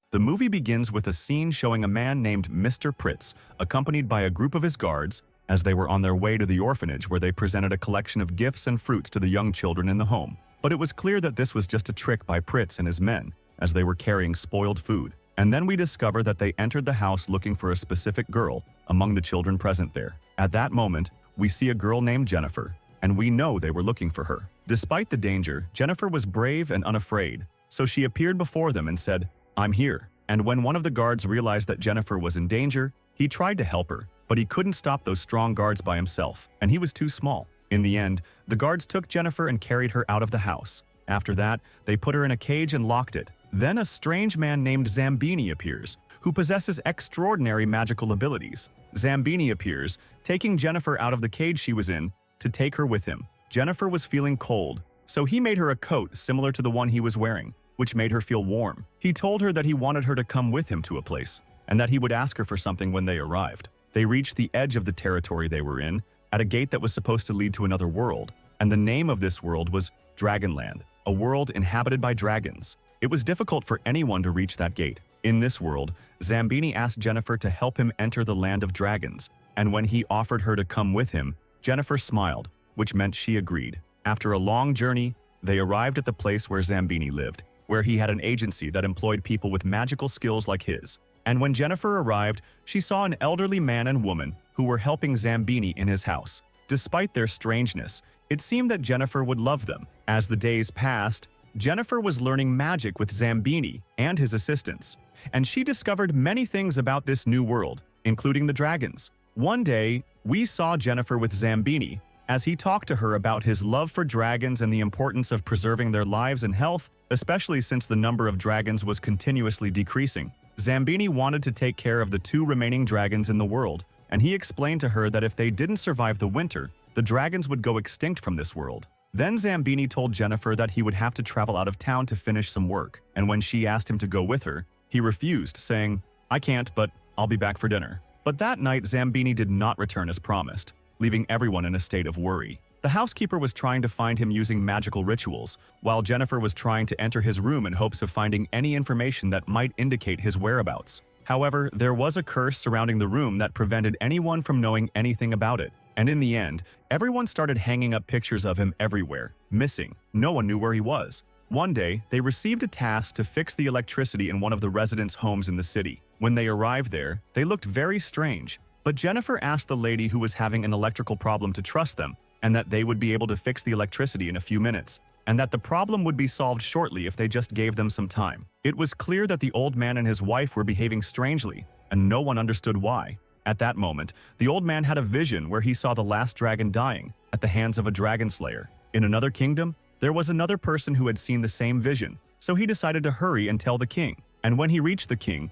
The movie begins with a scene showing a man named Mr. Pritz, accompanied by a group of his guards, as they were on their way to the orphanage where they presented a collection of gifts and fruits to the young children in the home. But it was clear that this was just a trick by Pritz and his men, as they were carrying spoiled food. And then we discover that they entered the house looking for a specific girl among the children present there. At that moment, we see a girl named Jennifer, and we know they were looking for her. Despite the danger, Jennifer was brave and unafraid, so she appeared before them and said, "I'm here." And when one of the guards realized that Jennifer was in danger, he tried to help her, but he couldn't stop those strong guards by himself, and he was too small. In the end, the guards took Jennifer and carried her out of the house. After that, they put her in a cage and locked it. Then a strange man named Zambini appears, who possesses extraordinary magical abilities. Zambini appears, taking Jennifer out of the cage she was in to take her with him. Jennifer was feeling cold, so he made her a coat similar to the one he was wearing, which made her feel warm. He told her that he wanted her to come with him to a place, and that he would ask her for something when they arrived. They reached the edge of the territory they were in, at a gate that was supposed to lead to another world, and the name of this world was Dragonland, a world inhabited by dragons. It was difficult for anyone to reach that gate. In this world, Zambini asked Jennifer to help him enter the land of dragons, and when he offered her to come with him, Jennifer smiled, which meant she agreed. After a long journey, they arrived at the place where Zambini lived, where he had an agency that employed people with magical skills like his. And when Jennifer arrived, she saw an elderly man and woman who were helping Zambini in his house. Despite their strangeness, it seemed that Jennifer would love them. As the days passed, Jennifer was learning magic with Zambini and his assistants, and she discovered many things about this new world, including the dragons. One day, we saw Jennifer with Zambini as he talked to her about his love for dragons and the importance of preserving their lives and health, especially since the number of dragons was continuously decreasing. Zambini wanted to take care of the 2 remaining dragons in the world, and he explained to her that if they didn't survive the winter, the dragons would go extinct from this world. Then Zambini told Jennifer that he would have to travel out of town to finish some work, and when she asked him to go with her, he refused, saying, "I can't, but I'll be back for dinner." But that night, Zambini did not return as promised, leaving everyone in a state of worry. The housekeeper was trying to find him using magical rituals, while Jennifer was trying to enter his room in hopes of finding any information that might indicate his whereabouts. However, there was a curse surrounding the room that prevented anyone from knowing anything about it. And in the end, everyone started hanging up pictures of him everywhere, missing. No one knew where he was. One day, they received a task to fix the electricity in one of the residents' homes in the city. When they arrived there, they looked very strange, but Jennifer asked the lady who was having an electrical problem to trust them, and that they would be able to fix the electricity in a few minutes, and that the problem would be solved shortly if they just gave them some time. It was clear that the old man and his wife were behaving strangely, and no one understood why. At that moment, the old man had a vision where he saw the last dragon dying at the hands of a Dragonslayer. In another kingdom, there was another person who had seen the same vision, so he decided to hurry and tell the king. And when he reached the king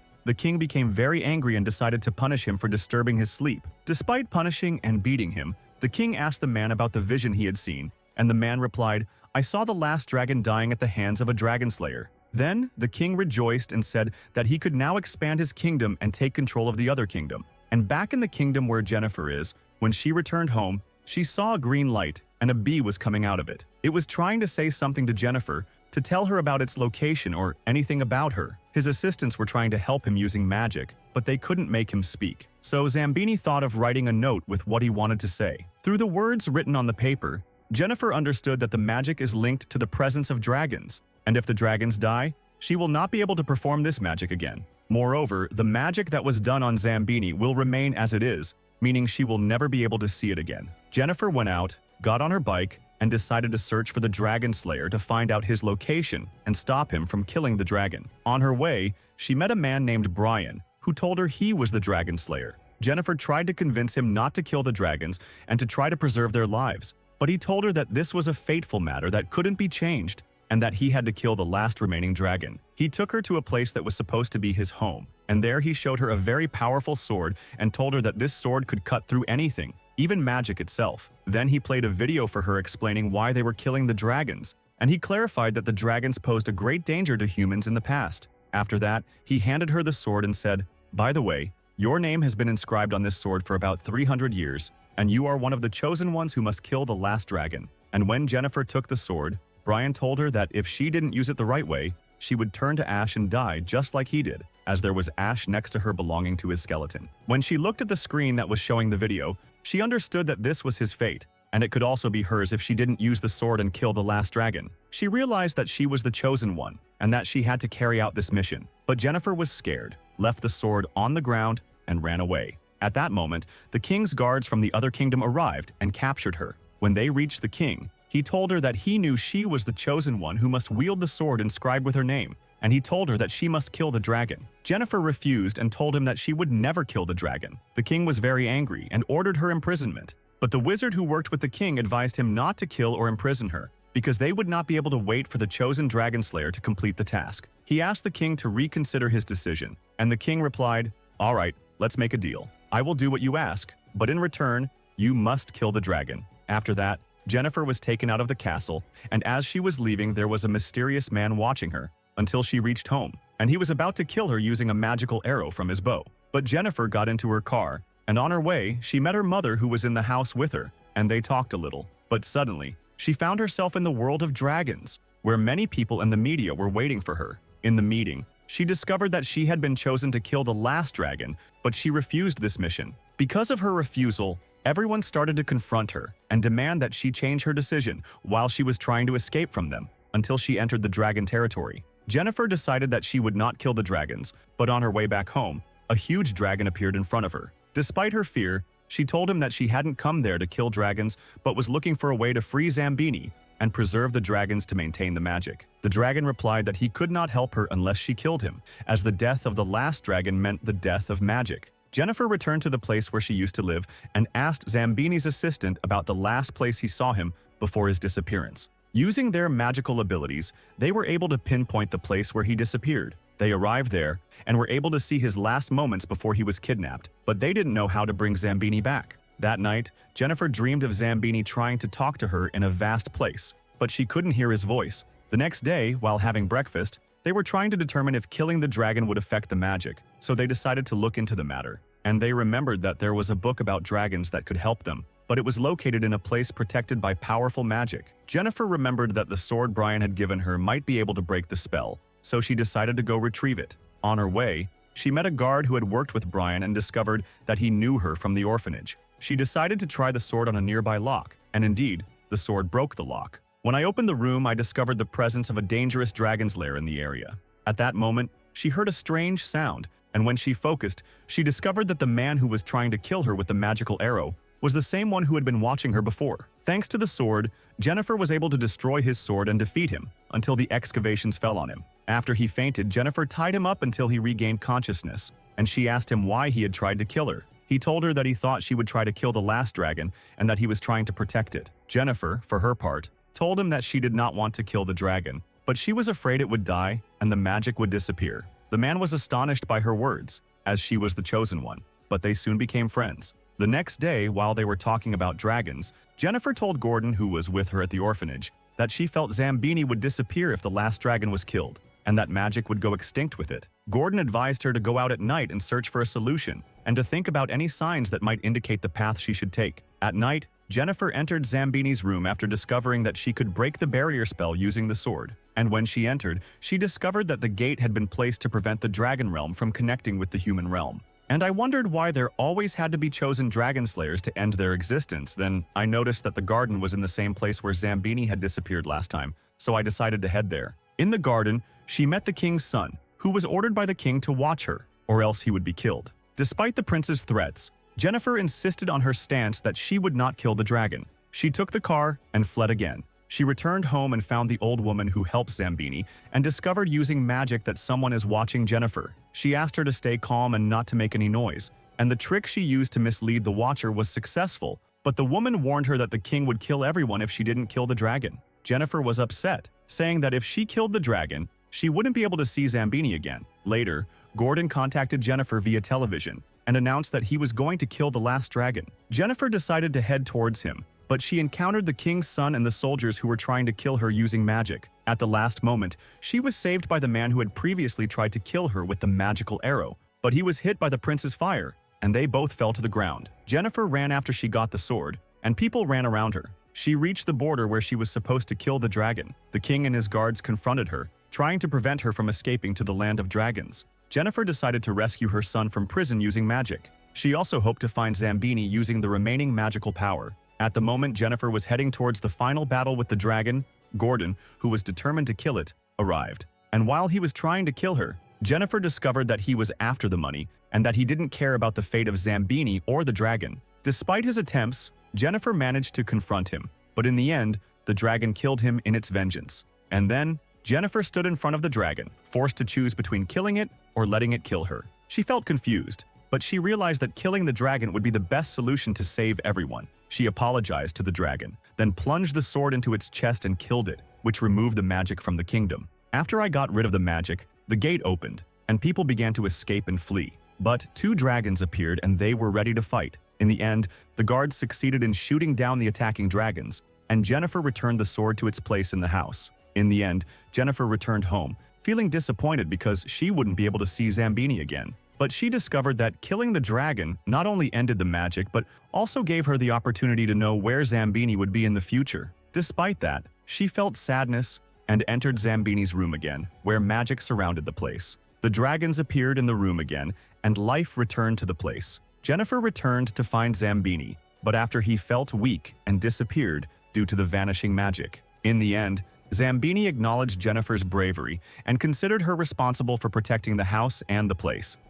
became very angry and decided to punish him for disturbing his sleep. Despite punishing and beating him, the king asked the man about the vision he had seen, and the man replied, "I saw the last dragon dying at the hands of a Dragonslayer." Then the king rejoiced and said that he could now expand his kingdom and take control of the other kingdom. And back in the kingdom where Jennifer is, when she returned home, she saw a green light and a bee was coming out of it. It was trying to say something to Jennifer, to tell her about its location or anything about her. His assistants were trying to help him using magic, but they couldn't make him speak. So Zambini thought of writing a note with what he wanted to say. Through the words written on the paper, Jennifer understood that the magic is linked to the presence of dragons, and if the dragons die, she will not be able to perform this magic again. Moreover, the magic that was done on Zambini will remain as it is, meaning she will never be able to see it again. Jennifer went out, got on her bike, and decided to search for the Dragonslayer to find out his location and stop him from killing the dragon. On her way, she met a man named Brian, who told her he was the Dragonslayer. Jennifer tried to convince him not to kill the dragons and to try to preserve their lives, but he told her that this was a fateful matter that couldn't be changed, and that he had to kill the last remaining dragon. He took her to a place that was supposed to be his home, and there he showed her a very powerful sword and told her that this sword could cut through anything, even magic itself. Then he played a video for her explaining why they were killing the dragons, and he clarified that the dragons posed a great danger to humans in the past. After that, he handed her the sword and said, "By the way, your name has been inscribed on this sword for about 300 years, and you are one of the chosen ones who must kill the last dragon." And when Jennifer took the sword, Brian told her that if she didn't use it the right way, she would turn to ash and die just like he did, as there was ash next to her belonging to his skeleton. When she looked at the screen that was showing the video, she understood that this was his fate, and it could also be hers if she didn't use the sword and kill the last dragon. She realized that she was the chosen one, and that she had to carry out this mission. But Jennifer was scared, left the sword on the ground, and ran away. At that moment, the king's guards from the other kingdom arrived and captured her. When they reached the king, he told her that he knew she was the chosen one who must wield the sword inscribed with her name, and he told her that she must kill the dragon. Jennifer refused and told him that she would never kill the dragon. The king was very angry and ordered her imprisonment, but the wizard who worked with the king advised him not to kill or imprison her, because they would not be able to wait for the chosen Dragonslayer to complete the task. He asked the king to reconsider his decision, and the king replied, "All right, let's make a deal. I will do what you ask, but in return, you must kill the dragon." After that, Jennifer was taken out of the castle, and as she was leaving, there was a mysterious man watching her until she reached home, and he was about to kill her using a magical arrow from his bow. But Jennifer got into her car, and on her way, she met her mother who was in the house with her, and they talked a little. But suddenly, she found herself in the world of dragons, where many people in the media were waiting for her. In the meeting, she discovered that she had been chosen to kill the last dragon, but she refused this mission. Because of her refusal, everyone started to confront her and demand that she change her decision while she was trying to escape from them until she entered the dragon territory. Jennifer decided that she would not kill the dragons, but on her way back home, a huge dragon appeared in front of her. Despite her fear, she told him that she hadn't come there to kill dragons, but was looking for a way to free Zambini and preserve the dragons to maintain the magic. The dragon replied that he could not help her unless she killed him, as the death of the last dragon meant the death of magic. Jennifer returned to the place where she used to live and asked Zambini's assistant about the last place he saw him before his disappearance. Using their magical abilities, they were able to pinpoint the place where he disappeared. They arrived there and were able to see his last moments before he was kidnapped, but they didn't know how to bring Zambini back. That night, Jennifer dreamed of Zambini trying to talk to her in a vast place, but she couldn't hear his voice. The next day, while having breakfast, they were trying to determine if killing the dragon would affect the magic, so they decided to look into the matter. And they remembered that there was a book about dragons that could help them, but it was located in a place protected by powerful magic. Jennifer remembered that the sword Brian had given her might be able to break the spell, so she decided to go retrieve it. On her way, she met a guard who had worked with Brian and discovered that he knew her from the orphanage. She decided to try the sword on a nearby lock, and indeed, the sword broke the lock. When I opened the room, I discovered the presence of a dangerous dragon's lair in the area. At that moment, she heard a strange sound, and when she focused, she discovered that the man who was trying to kill her with the magical arrow was the same one who had been watching her before. Thanks to the sword, Jennifer was able to destroy his sword and defeat him until the excavations fell on him. After he fainted, Jennifer tied him up until he regained consciousness, and she asked him why he had tried to kill her. He told her that he thought she would try to kill the last dragon and that he was trying to protect it. Jennifer, for her part, told him that she did not want to kill the dragon, but she was afraid it would die and the magic would disappear. The man was astonished by her words, as she was the chosen one, but they soon became friends. The next day, while they were talking about dragons, Jennifer told Gordon, who was with her at the orphanage, that she felt Zambini would disappear if the last dragon was killed, and that magic would go extinct with it. Gordon advised her to go out at night and search for a solution, and to think about any signs that might indicate the path she should take. At night, Jennifer entered Zambini's room after discovering that she could break the barrier spell using the sword. And when she entered, she discovered that the gate had been placed to prevent the dragon realm from connecting with the human realm. And I wondered why there always had to be chosen Dragonslayers to end their existence. Then I noticed that the garden was in the same place where Zambini had disappeared last time, so I decided to head there. In the garden, she met the king's son, who was ordered by the king to watch her, or else he would be killed. Despite the prince's threats, Jennifer insisted on her stance that she would not kill the dragon. She took the car and fled again. She returned home and found the old woman who helped Zambini and discovered using magic that someone is watching Jennifer. She asked her to stay calm and not to make any noise, and the trick she used to mislead the watcher was successful, but the woman warned her that the king would kill everyone if she didn't kill the dragon. Jennifer was upset, saying that if she killed the dragon, she wouldn't be able to see Zambini again. Later, Gordon contacted Jennifer via television and announced that he was going to kill the last dragon. Jennifer decided to head towards him, but she encountered the king's son and the soldiers who were trying to kill her using magic. At the last moment, she was saved by the man who had previously tried to kill her with the magical arrow, but he was hit by the prince's fire, and they both fell to the ground. Jennifer ran after she got the sword, and people ran around her. She reached the border where she was supposed to kill the dragon. The king and his guards confronted her, trying to prevent her from escaping to the land of dragons. Jennifer decided to rescue her son from prison using magic. She also hoped to find Zambini using the remaining magical power. At the moment Jennifer was heading towards the final battle with the dragon, Gordon, who was determined to kill it, arrived. And while he was trying to kill her, Jennifer discovered that he was after the money and that he didn't care about the fate of Zambini or the dragon. Despite his attempts, Jennifer managed to confront him, but in the end, the dragon killed him in its vengeance. And then, Jennifer stood in front of the dragon, forced to choose between killing it or letting it kill her. She felt confused, but she realized that killing the dragon would be the best solution to save everyone. She apologized to the dragon, then plunged the sword into its chest and killed it, which removed the magic from the kingdom. After I got rid of the magic, the gate opened, and people began to escape and flee. But 2 dragons appeared and they were ready to fight. In the end, the guards succeeded in shooting down the attacking dragons, and Jennifer returned the sword to its place in the house. In the end, Jennifer returned home, feeling disappointed because she wouldn't be able to see Zambini again. But she discovered that killing the dragon not only ended the magic, but also gave her the opportunity to know where Zambini would be in the future. Despite that, she felt sadness and entered Zambini's room again, where magic surrounded the place. The dragons appeared in the room again, and life returned to the place. Jennifer returned to find Zambini, but after he felt weak and disappeared due to the vanishing magic. In the end, Zambini acknowledged Jennifer's bravery and considered her responsible for protecting the house and the place.